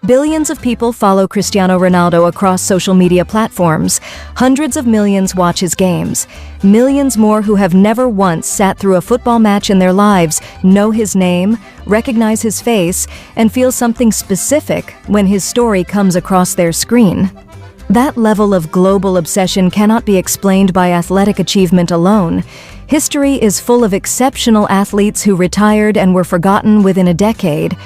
Billions of people follow Cristiano Ronaldo across social media platforms. Hundreds of millions watch his games. Millions more who have never once sat through a football match in their lives know his name, recognize his face, and feel something specific when his story comes across their screen. That level of global obsession cannot be explained by athletic achievement alone. History is full of exceptional athletes who retired and were forgotten within a decade.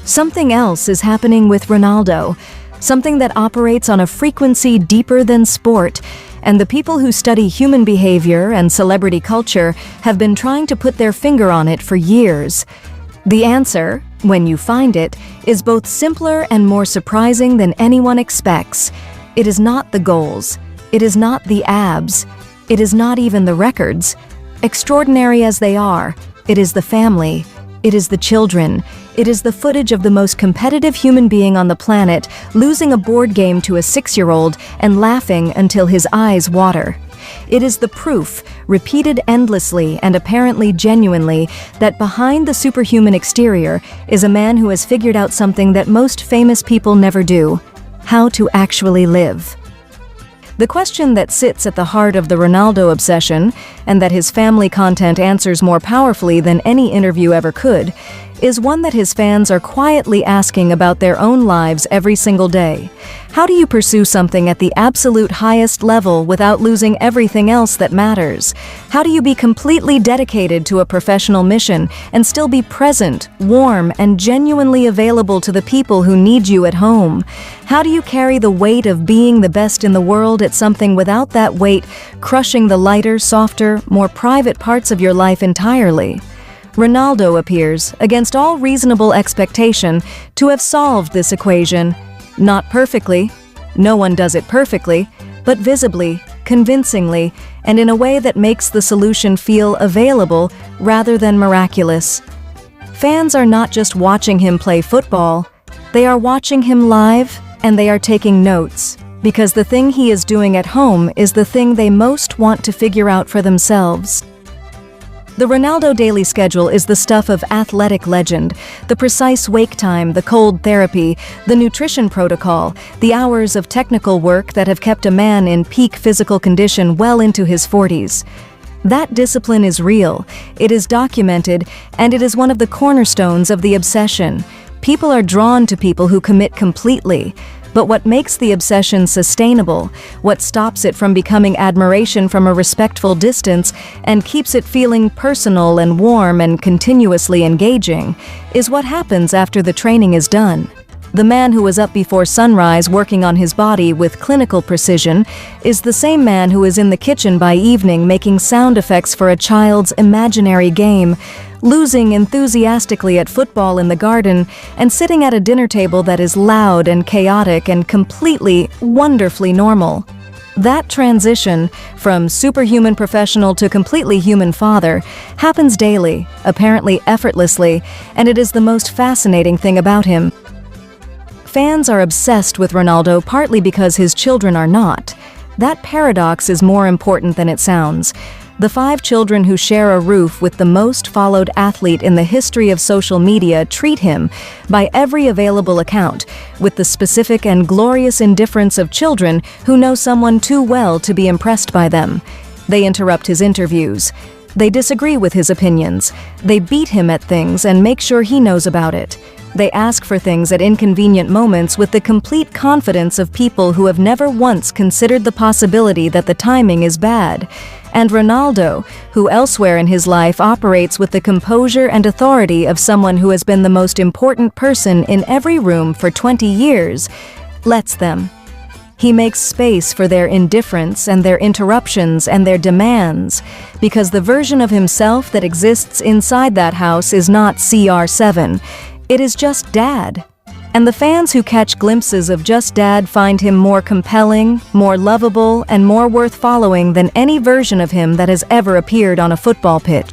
Something else is happening with Ronaldo, something that operates on a frequency deeper than sport, and the people who study human behavior and celebrity culture have been trying to put their finger on it for years. The answer, when you find it, is both simpler and more surprising than anyone expects. It is not the goals. It is not the abs. It is not even the records. Extraordinary as they are, it is the family. It is the children. It is the footage of the most competitive human being on the planet losing a board game to a 6-year-old and laughing until his eyes water. It is the proof, repeated endlessly and apparently genuinely, that behind the superhuman exterior is a man who has figured out something that most famous people never do: how to actually live. The question that sits at the heart of the Ronaldo obsession, and that his family content answers more powerfully than any interview ever could, is one that his fans are quietly asking about their own lives every single day. How do you pursue something at the absolute highest level without losing everything else that matters? How do you be completely dedicated to a professional mission and still be present, warm, and genuinely available to the people who need you at home? How do you carry the weight of being the best in the world at something without that weight crushing the lighter, softer, more private parts of your life entirely? Ronaldo appears, against all reasonable expectation, to have solved this equation. Not perfectly, no one does it perfectly, but visibly, convincingly, and in a way that makes the solution feel available rather than miraculous. Fans are not just watching him play football, they are watching him live, and they are taking notes, because the thing he is doing at home is the thing they most want to figure out for themselves. The Ronaldo daily schedule is the stuff of athletic legend: the precise wake time, the cold therapy, the nutrition protocol, the hours of technical work that have kept a man in peak physical condition well into his 40s. That discipline is real, it is documented, and it is one of the cornerstones of the obsession. People are drawn to people who commit completely. But what makes the obsession sustainable, what stops it from becoming admiration from a respectful distance and keeps it feeling personal and warm and continuously engaging, is what happens after the training is done. The man who was up before sunrise working on his body with clinical precision is the same man who is in the kitchen by evening making sound effects for a child's imaginary game, losing enthusiastically at football in the garden, and sitting at a dinner table that is loud and chaotic and completely, wonderfully normal. That transition from superhuman professional to completely human father happens daily, apparently effortlessly, and it is the most fascinating thing about him. Fans are obsessed with Ronaldo partly because his children are not. That paradox is more important than it sounds. The 5 children who share a roof with the most followed athlete in the history of social media treat him, by every available account, with the specific and glorious indifference of children who know someone too well to be impressed by them. They interrupt his interviews. They disagree with his opinions. They beat him at things and make sure he knows about it. They ask for things at inconvenient moments with the complete confidence of people who have never once considered the possibility that the timing is bad. And Ronaldo, who elsewhere in his life operates with the composure and authority of someone who has been the most important person in every room for 20 years, lets them. He makes space for their indifference and their interruptions and their demands, because the version of himself that exists inside that house is not CR7. It is just Dad. And the fans who catch glimpses of just Dad find him more compelling, more lovable, and more worth following than any version of him that has ever appeared on a football pitch.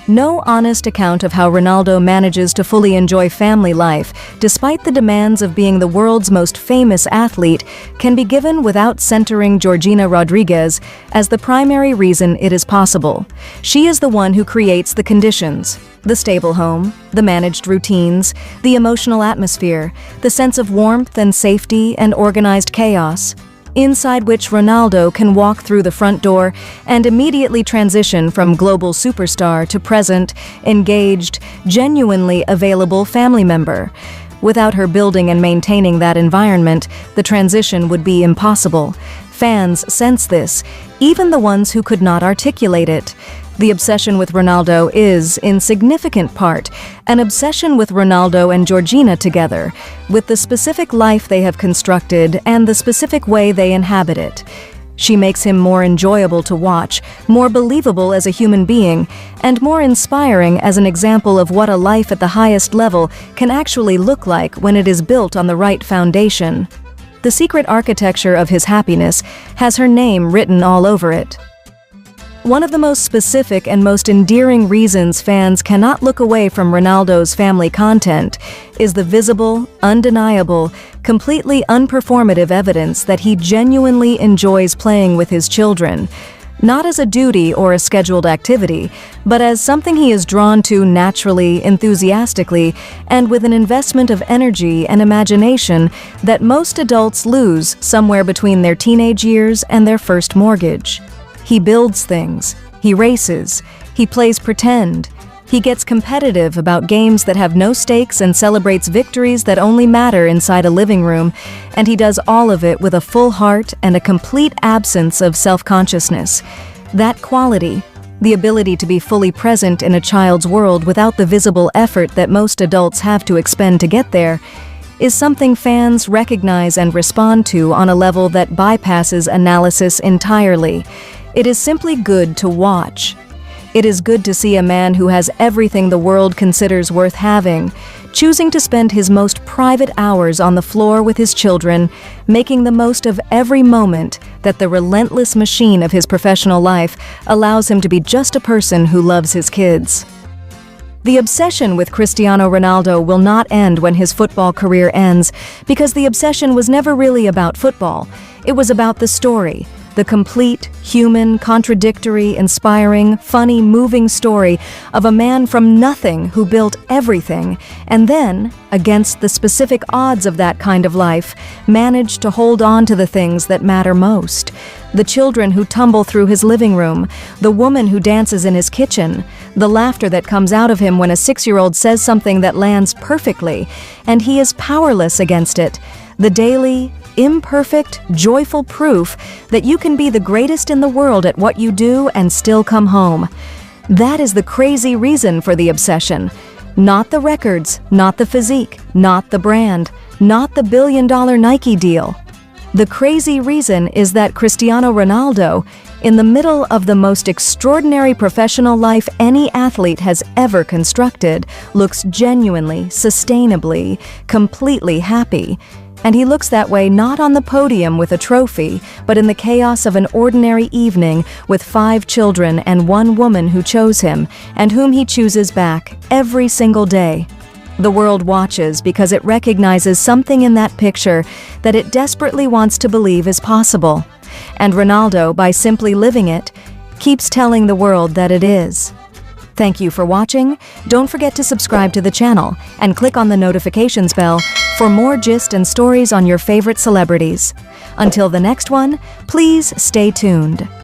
No honest account of how Ronaldo manages to fully enjoy family life, despite the demands of being the world's most famous athlete, can be given without centering Georgina Rodriguez as the primary reason it is possible. She is the one who creates the conditions: the stable home, the managed routines, the emotional atmosphere, the sense of warmth and safety and organized chaos, inside which Ronaldo can walk through the front door and immediately transition from global superstar to present, engaged, genuinely available family member. Without her building and maintaining that environment, the transition would be impossible. Fans sense this, even the ones who could not articulate it. The obsession with Ronaldo is, in significant part, an obsession with Ronaldo and Georgina together, with the specific life they have constructed and the specific way they inhabit it. She makes him more enjoyable to watch, more believable as a human being, and more inspiring as an example of what a life at the highest level can actually look like when it is built on the right foundation. The secret architecture of his happiness has her name written all over it. One of the most specific and most endearing reasons fans cannot look away from Ronaldo's family content is the visible, undeniable, completely unperformative evidence that he genuinely enjoys playing with his children, not as a duty or a scheduled activity, but as something he is drawn to naturally, enthusiastically, and with an investment of energy and imagination that most adults lose somewhere between their teenage years and their first mortgage. He builds things, he races, he plays pretend, he gets competitive about games that have no stakes and celebrates victories that only matter inside a living room, and he does all of it with a full heart and a complete absence of self-consciousness. That quality, the ability to be fully present in a child's world without the visible effort that most adults have to expend to get there, is something fans recognize and respond to on a level that bypasses analysis entirely. It is simply good to watch. It is good to see a man who has everything the world considers worth having, choosing to spend his most private hours on the floor with his children, making the most of every moment that the relentless machine of his professional life allows him to be just a person who loves his kids. The obsession with Cristiano Ronaldo will not end when his football career ends, because the obsession was never really about football. It was about the story. The complete, human, contradictory, inspiring, funny, moving story of a man from nothing who built everything, and then, against the specific odds of that kind of life, managed to hold on to the things that matter most. The children who tumble through his living room, the woman who dances in his kitchen, the laughter that comes out of him when a 6-year-old says something that lands perfectly, and he is powerless against it. The daily, imperfect, joyful proof that you can be the greatest in the world at what you do and still come home. That is the crazy reason for the obsession. Not the records, not the physique, not the brand, not the billion-dollar Nike deal. The crazy reason is that Cristiano Ronaldo, in the middle of the most extraordinary professional life any athlete has ever constructed, looks genuinely, sustainably, completely happy. And he looks that way not on the podium with a trophy, but in the chaos of an ordinary evening with 5 children and 1 woman who chose him, and whom he chooses back every single day. The world watches because it recognizes something in that picture that it desperately wants to believe is possible. And Ronaldo, by simply living it, keeps telling the world that it is. Thank you for watching. Don't forget to subscribe to the channel and click on the notifications bell for more gist and stories on your favorite celebrities. Until the next one, please stay tuned.